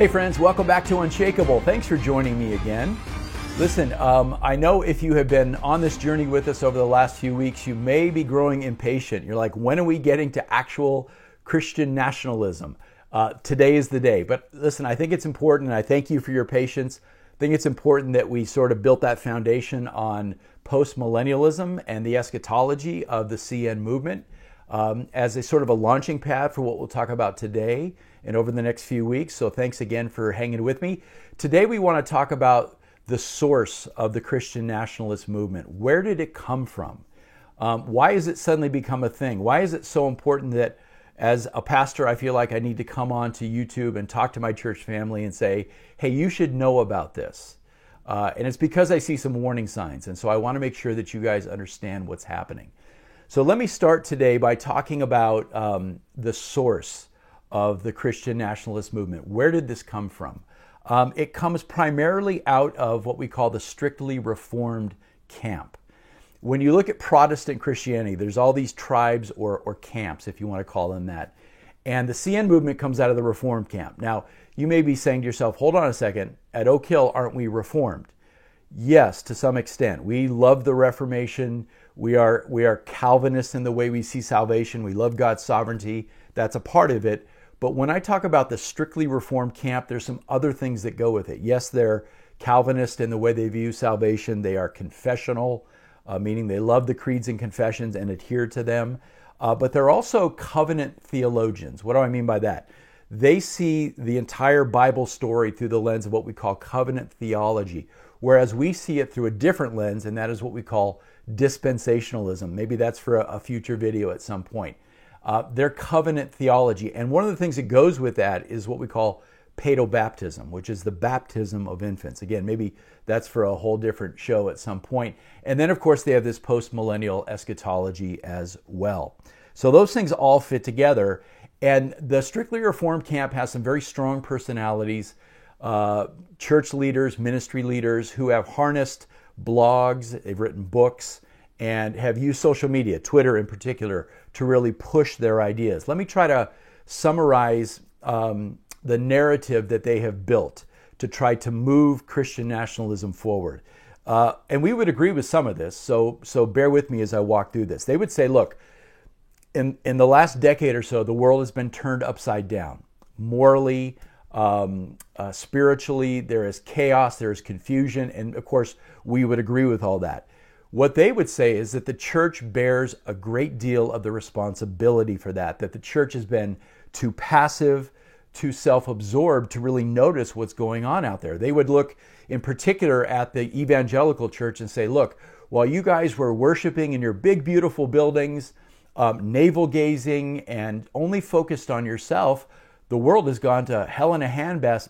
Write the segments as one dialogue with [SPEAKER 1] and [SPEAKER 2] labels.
[SPEAKER 1] Hey friends, welcome back to Unshakable. Thanks for joining me again. Listen, I know if you have been on this journey with us over the last few weeks, you may be growing impatient. You're like, when are we getting to actual Christian nationalism? Today is the day. But listen, I think it's important, and I thank you for your patience. I think it's important that we sort of built that foundation on post-millennialism and the eschatology of the CN movement as a sort of a launching pad for what we'll talk about today and over the next few weeks. So thanks again for hanging with me. Today we want to talk about the source of the Christian nationalist movement. Where did it come from? Why has it suddenly become a thing? Why is it so important that as a pastor, I feel like I need to come on to YouTube and talk to my church family and say, hey, you should know about this. And it's because I see some warning signs. And so I want to make sure that you guys understand what's happening. So let me start today by talking about the source of the Christian nationalist movement. Where did this come from? It comes primarily out of what we call the strictly Reformed camp. When you look at Protestant Christianity, there's all these tribes or camps, if you want to call them that. And the CN movement comes out of the Reformed camp. Now, you may be saying to yourself, hold on a second, at Oak Hill, aren't we Reformed? Yes, to some extent. We love the Reformation. We are Calvinists in the way we see salvation. We love God's sovereignty. That's a part of it. But when I talk about the strictly Reformed camp, there's some other things that go with it. Yes, they're Calvinist in the way they view salvation. They are confessional, meaning they love the creeds and confessions and adhere to them. But they're also covenant theologians. What do I mean by that? They see the entire Bible story through the lens of what we call covenant theology, whereas we see it through a different lens, and that is what we call dispensationalism. Maybe that's for a future video at some point. Their covenant theology. And one of the things that goes with that is what we call paedobaptism, which is the baptism of infants. Again, maybe that's for a whole different show at some point. And then, of course, they have this post-millennial eschatology as well. So those things all fit together. And the strictly Reformed camp has some very strong personalities, church leaders, ministry leaders who have harnessed blogs, they've written books, and have used social media, Twitter in particular, to really push their ideas. Let me try to summarize the narrative that they have built to try to move Christian nationalism forward. And we would agree with some of this, so bear with me as I walk through this. They would say, look, in the last decade or so, the world has been turned upside down. Morally, spiritually, there is chaos, there is confusion, and of course, we would agree with all that. What they would say is that the church bears a great deal of the responsibility for that the church has been too passive, too self-absorbed to really notice what's going on out there. They would look in particular at the evangelical church and say, look, while you guys were worshiping in your big, beautiful buildings, navel-gazing and only focused on yourself, the world has gone to hell in a handbasket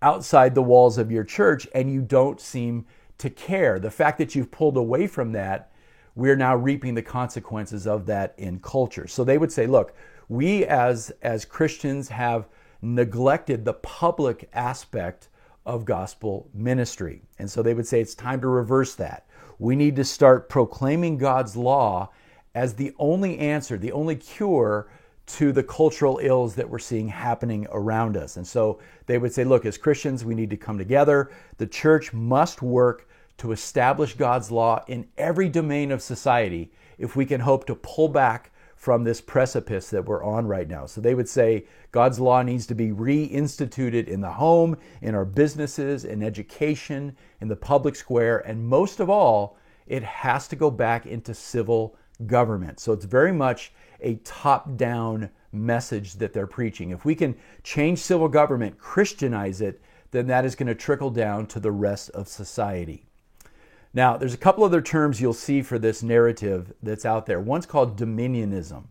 [SPEAKER 1] outside the walls of your church, and you don't seem to care. The fact that you've pulled away from that, we're now reaping the consequences of that in culture. So they would say, look, we as Christians have neglected the public aspect of gospel ministry. And so they would say it's time to reverse that. We need to start proclaiming God's law as the only answer, the only cure to the cultural ills that we're seeing happening around us. And so they would say, look, as Christians, we need to come together. The church must work to establish God's law in every domain of society if we can hope to pull back from this precipice that we're on right now. So they would say God's law needs to be reinstituted in the home, in our businesses, in education, in the public square, and most of all, it has to go back into civil government. So it's very much a top-down message that they're preaching. If we can change civil government, Christianize it, then that is going to trickle down to the rest of society. Now, there's a couple other terms you'll see for this narrative that's out there. One's called dominionism,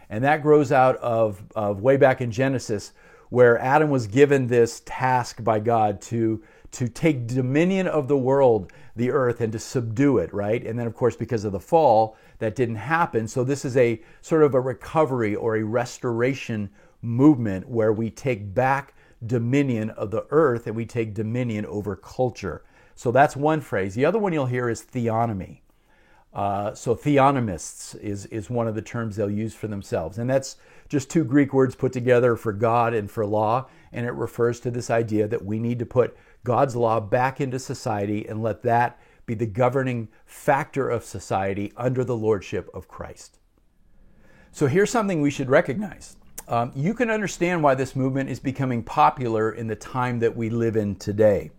[SPEAKER 1] and that grows out of way back in Genesis, where Adam was given this task by God to take dominion of the world, the earth, and to subdue it, right? And then, of course, because of the fall, that didn't happen. So this is a sort of a recovery or a restoration movement where we take back dominion of the earth and we take dominion over culture. So that's one phrase. The other one you'll hear is theonomy. So theonomists is one of the terms they'll use for themselves. And that's just two Greek words put together for God and for law. And it refers to this idea that we need to put God's law back into society and let that be the governing factor of society under the lordship of Christ. So here's something we should recognize. You can understand why this movement is becoming popular in the time that we live in today.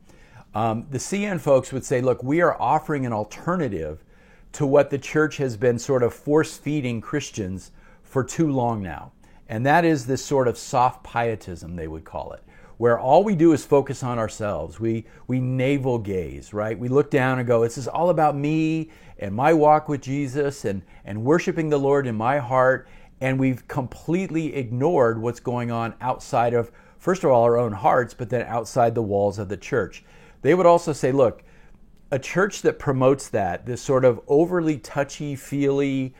[SPEAKER 1] The CN folks would say, look, we are offering an alternative to what the church has been sort of force-feeding Christians for too long now. And that is this sort of soft pietism, they would call it, where all we do is focus on ourselves. We navel gaze, right? We look down and go, this is all about me and my walk with Jesus and worshiping the Lord in my heart. And we've completely ignored what's going on outside of, first of all, our own hearts, but then outside the walls of the church. They would also say, look, a church that promotes that, this sort of overly touchy-feely,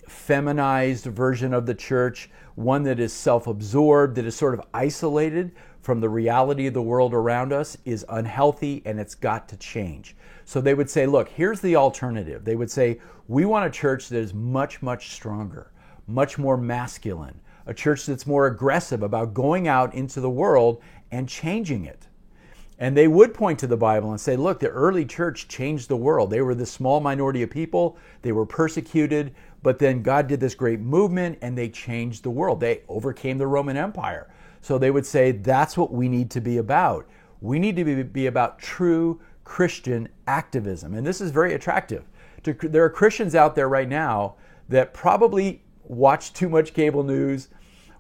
[SPEAKER 1] feminized version of the church, one that is self-absorbed, that is sort of isolated from the reality of the world around us, is unhealthy and it's got to change. So they would say, look, here's the alternative. They would say, we want a church that is much, much stronger, much more masculine, a church that's more aggressive about going out into the world and changing it. And they would point to the Bible and say, look, the early church changed the world. They were this small minority of people. They were persecuted, but then God did this great movement and they changed the world. They overcame the Roman Empire. So they would say, that's what we need to be about. We need to be about true Christian activism. And this is very attractive. There are Christians out there right now that probably watch too much cable news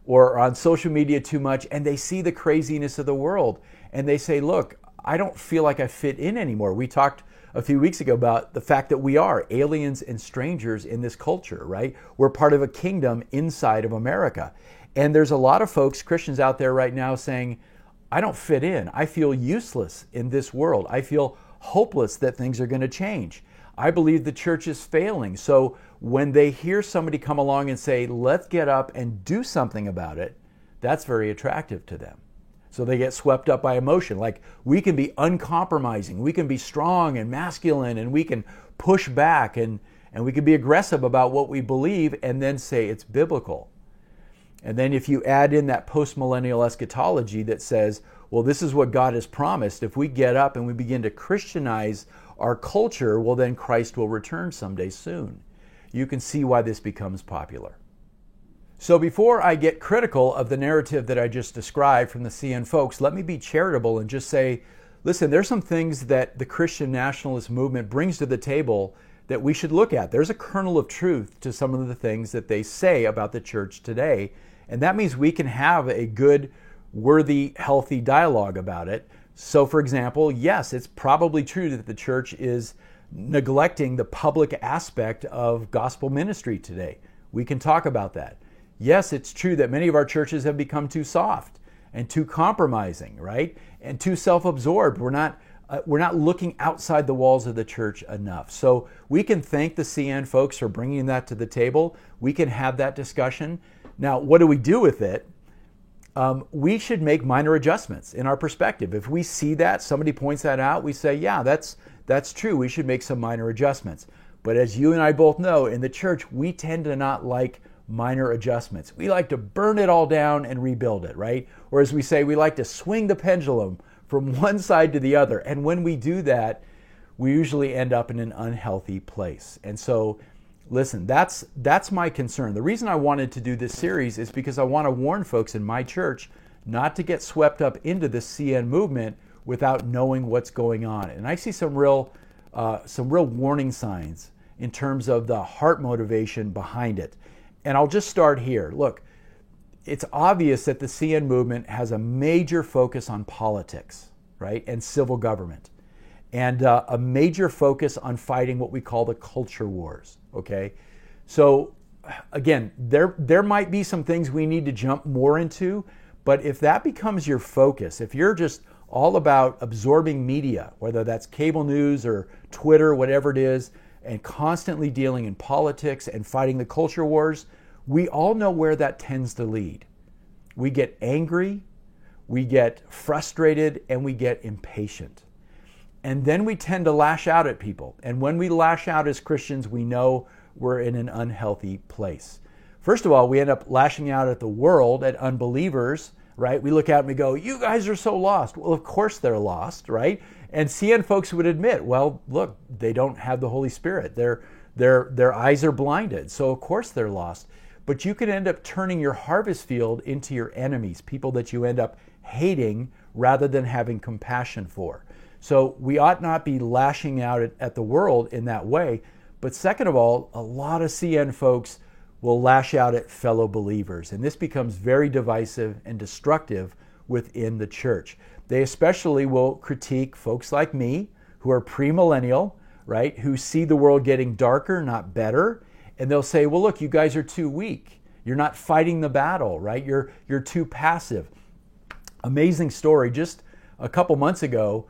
[SPEAKER 1] or are on social media too much, and they see the craziness of the world. And they say, look, I don't feel like I fit in anymore. We talked a few weeks ago about the fact that we are aliens and strangers in this culture, right? We're part of a kingdom inside of America. And there's a lot of folks, Christians out there right now saying, I don't fit in. I feel useless in this world. I feel hopeless that things are going to change. I believe the church is failing. So when they hear somebody come along and say, let's get up and do something about it, that's very attractive to them. So they get swept up by emotion. Like, we can be uncompromising, we can be strong and masculine, and we can push back and we can be aggressive about what we believe and then say it's biblical. And then if you add in that post-millennial eschatology that says, well, this is what God has promised. If we get up and we begin to Christianize our culture, well, then Christ will return someday soon. You can see why this becomes popular. So before I get critical of the narrative that I just described from the CN folks, let me be charitable and just say, listen, there's some things that the Christian nationalist movement brings to the table that we should look at. There's a kernel of truth to some of the things that they say about the church today, and that means we can have a good, worthy, healthy dialogue about it. So for example, yes, it's probably true that the church is neglecting the public aspect of gospel ministry today. We can talk about that. Yes, it's true that many of our churches have become too soft and too compromising, right? And too self-absorbed. We're not looking outside the walls of the church enough. So we can thank the CN folks for bringing that to the table. We can have that discussion. Now, what do we do with it? We should make minor adjustments in our perspective. If we see that, somebody points that out, we say, yeah, that's true. We should make some minor adjustments. But as you and I both know, in the church, we tend to not like minor adjustments. We like to burn it all down and rebuild it, right? Or as we say, we like to swing the pendulum from one side to the other. And when we do that, we usually end up in an unhealthy place. And so, listen, that's my concern. The reason I wanted to do this series is because I want to warn folks in my church not to get swept up into this CN movement without knowing what's going on. And I see some real warning signs in terms of the heart motivation behind it. And I'll just start here. Look, it's obvious that the CN movement has a major focus on politics, right, and civil government, and a major focus on fighting what we call the culture wars, okay? So again, there might be some things we need to jump more into, but if that becomes your focus, if you're just all about absorbing media, whether that's cable news or Twitter, whatever it is, and constantly dealing in politics and fighting the culture wars, we all know where that tends to lead. We get angry, we get frustrated, and we get impatient. And then we tend to lash out at people. And when we lash out as Christians, we know we're in an unhealthy place. First of all, we end up lashing out at the world, at unbelievers, right? We look out and we go, you guys are so lost. Well, of course they're lost, right? And CN folks would admit, well, look, they don't have the Holy Spirit. Their eyes are blinded. So of course they're lost. But you can end up turning your harvest field into your enemies, people that you end up hating rather than having compassion for. So we ought not be lashing out at the world in that way. But second of all, a lot of CN folks will lash out at fellow believers. And this becomes very divisive and destructive within the church. They especially will critique folks like me who are premillennial, right? Who see the world getting darker, not better. And they'll say, well, look, you guys are too weak. You're not fighting the battle, right? You're too passive. Amazing story. Just a couple months ago,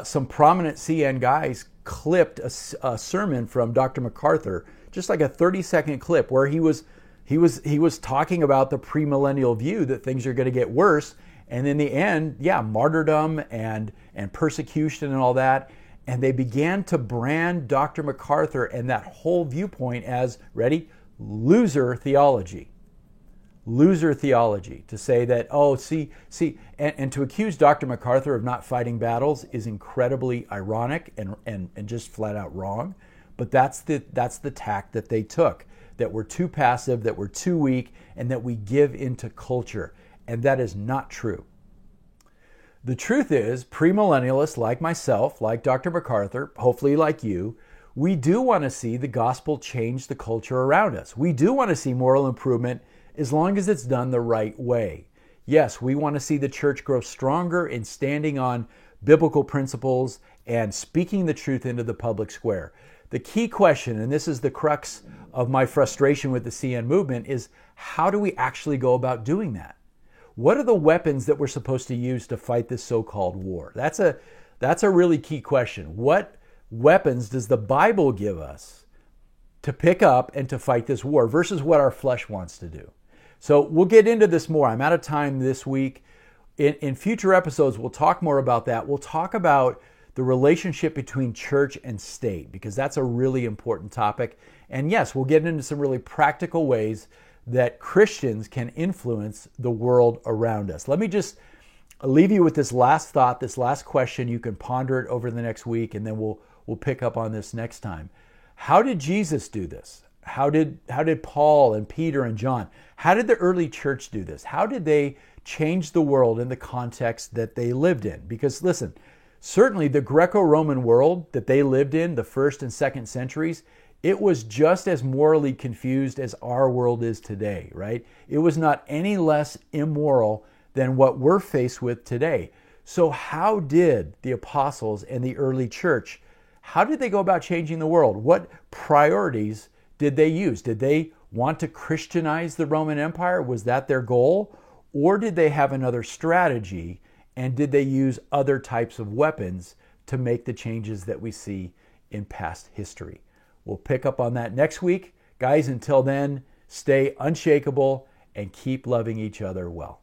[SPEAKER 1] some prominent CN guys clipped a sermon from Dr. MacArthur, just like a 30-second clip where he was talking about the premillennial view that things are going to get worse, and in the end, martyrdom and persecution and all that. And they began to brand Dr. MacArthur and that whole viewpoint as, ready, loser theology. Loser theology, to say that, and to accuse Dr. MacArthur of not fighting battles is incredibly ironic and just flat out wrong. But that's the tack that they took, that we're too passive, that we're too weak, and that we give into culture. And that is not true. The truth is, premillennialists like myself, like Dr. MacArthur, hopefully like you, we do want to see the gospel change the culture around us. We do want to see moral improvement as long as it's done the right way. Yes, we want to see the church grow stronger in standing on biblical principles and speaking the truth into the public square. The key question, and this is the crux of my frustration with the CN movement, is how do we actually go about doing that? What are the weapons that we're supposed to use to fight this so-called war? That's a really key question. What weapons does the Bible give us to pick up and to fight this war versus what our flesh wants to do? So we'll get into this more. I'm out of time this week. In future episodes, we'll talk more about that. We'll talk about the relationship between church and state, because that's a really important topic. And yes, we'll get into some really practical ways that Christians can influence the world around us. Let me just leave you with this last thought, this last question. You can ponder it over the next week, and then we'll pick up on this next time. How did Jesus do this? How did Paul and Peter and John, how did the early church do this? How did they change the world in the context that they lived in? Because listen, certainly the Greco-Roman world that they lived in, the 1st and 2nd centuries, it was just as morally confused as our world is today, right? It was not any less immoral than what we're faced with today. So how did the apostles and the early church, how did they go about changing the world? What priorities did they use? Did they want to Christianize the Roman Empire? Was that their goal? Or did they have another strategy? And did they use other types of weapons to make the changes that we see in past history? We'll pick up on that next week. Guys, until then, stay unshakable and keep loving each other well.